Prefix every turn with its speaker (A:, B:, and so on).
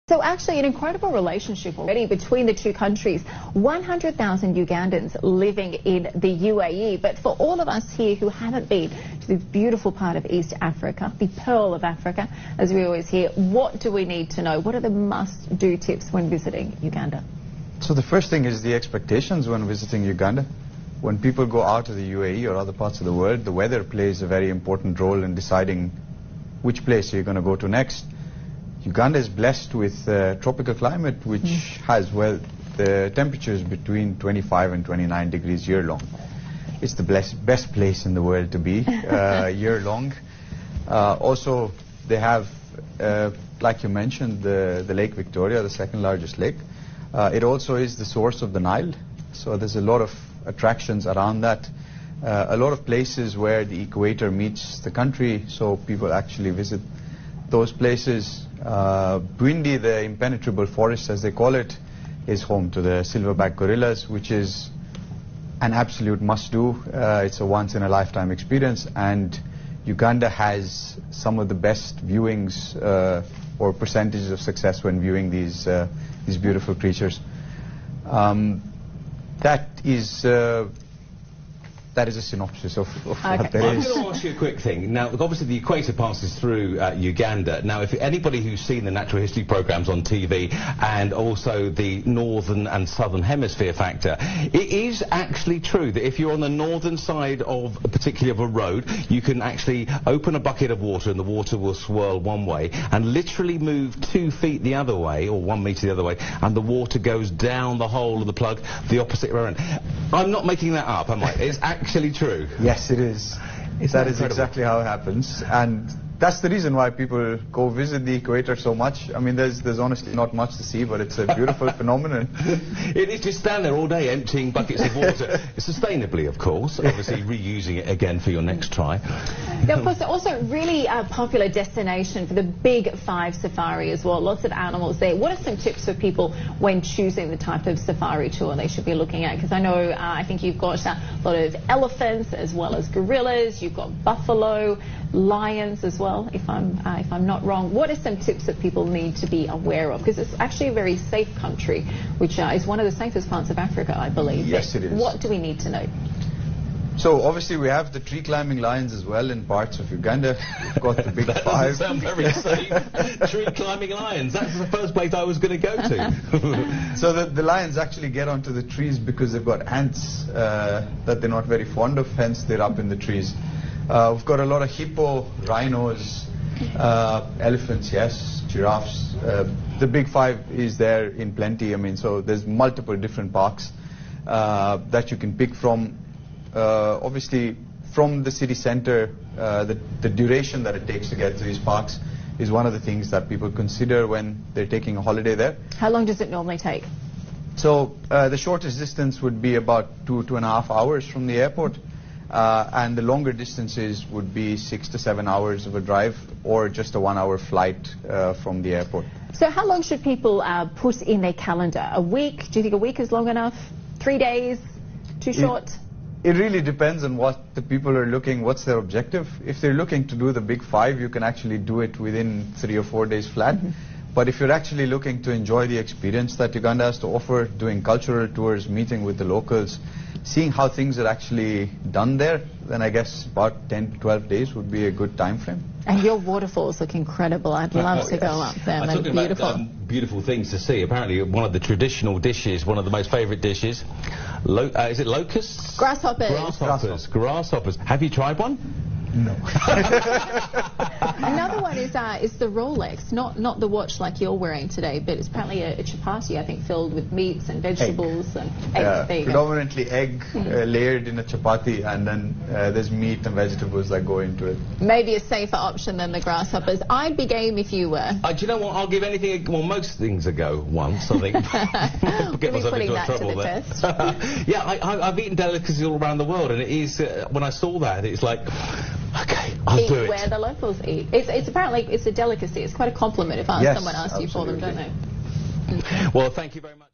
A: So actually an incredible relationship already between the two countries. 100,000 Ugandans living in the UAE. But for all of us here who haven't been to the beautiful part of East Africa, the Pearl of Africa, as we always hear, what do we need to know? What are the must-do tips when visiting Uganda?
B: So the first thing is the expectations when visiting Uganda. When people go out of the UAE or other parts of the world, the weather plays a very important role in deciding which place you're going to go to next. Uganda is blessed with tropical climate, which has, well, the temperatures between 25 and 29 degrees year-long. It's the best place in the world to be year-long. Also, they have, like you mentioned, the Lake Victoria, the second largest lake. It also is the source of the Nile, so there's a lot of attractions around that. A lot of places where the equator meets the country, so people actually visit those places. Bwindi, the impenetrable forest, as they call it, is home to the silverback gorillas, which is an absolute must-do. It's a once-in-a-lifetime experience, and Uganda has some of the best viewings or percentages of success when viewing these beautiful creatures. That is a synopsis of what there is.
C: I'm going to ask you a quick thing. Now, obviously the equator passes through Uganda. Now, if anybody who's seen the natural history programs on TV and also the northern and southern hemisphere factor, it is actually true that if you're on the northern side of particularly of a road, you can actually open a bucket of water and the water will swirl one way and literally move 2 feet the other way or 1 meter the other way, and the water goes down the hole of the plug the opposite way around. I'm not making that up, am I? It's actually true.
B: Yes, it is. That is exactly how it happens, and that's the reason why people go visit the equator so much. I mean, there's honestly not much to see, but it's a beautiful phenomenon.
C: It is just stand there all day emptying buckets of water, sustainably, of course, obviously reusing it again for your next try.
A: Yeah, of course, also really a popular destination for the Big Five safari as well. Lots of animals there. What are some tips for people when choosing the type of safari tour they should be looking at? Because I know, I think you've got a lot of elephants as well as gorillas. You've got buffalo, lions as well, if I'm not wrong. What are some tips that people need to be aware of? Because it's actually a very safe country, which is one of the safest parts of Africa, I believe.
B: Yes, it is.
A: What do we need to know?
B: So obviously we have the tree climbing lions as well in parts of Uganda. We've got the Big Five.
C: That doesn't sound very safe. Tree climbing lions. That's the first place I was going to go to.
B: So the lions actually get onto the trees because they've got ants that they're not very fond of, hence they're up in the trees. We've got a lot of hippo, rhinos, elephants, yes, giraffes. The Big Five is there in plenty. I mean, so there's multiple different parks that you can pick from. Obviously, from the city center, the duration that it takes to get to these parks is one of the things that people consider when they're taking a holiday there.
A: How long does it normally take?
B: So the shortest distance would be about 2.5 hours from the airport. And the longer distances would be 6 to 7 hours of a drive or just a 1-hour flight from the airport.
A: So how long should people put in their calendar? A week? Do you think a week is long enough? 3 days? Too short?
B: It really depends on what the people are looking, what's their objective. If they're looking to do the Big Five, you can actually do it within 3 or 4 days flat. But if you're actually looking to enjoy the experience that Uganda has to offer, doing cultural tours, meeting with the locals, seeing how things are actually done there, then I guess about 10 to 12 days would be a good time frame.
A: And your waterfalls look incredible. I'd love to go up there. They're beautiful.
C: About, beautiful things to see. Apparently one of the traditional dishes, one of the most favourite dishes, is it locusts?
A: Grasshoppers.
C: Grasshoppers. Have you tried one?
B: No.
A: Another one is the Rolex, not the watch like you're wearing today, but it's apparently a chapati, I think, filled with meats and vegetables and eggs.
B: Yeah, predominantly egg layered in a chapati, and then there's meat and vegetables that go into it.
A: Maybe a safer option than the grasshoppers. I'd be game if you were.
C: Do you know what? I'll give anything, well, most things a go once, I think.
A: Get myself into trouble there.
C: Yeah, I've eaten delicacies all around the world, and it is, when I saw that, it's like, okay, I'll do it.
A: Where the locals eat. It's apparently it's a delicacy. It's quite a compliment if someone asks you for them, don't they?
C: Well, thank you very much.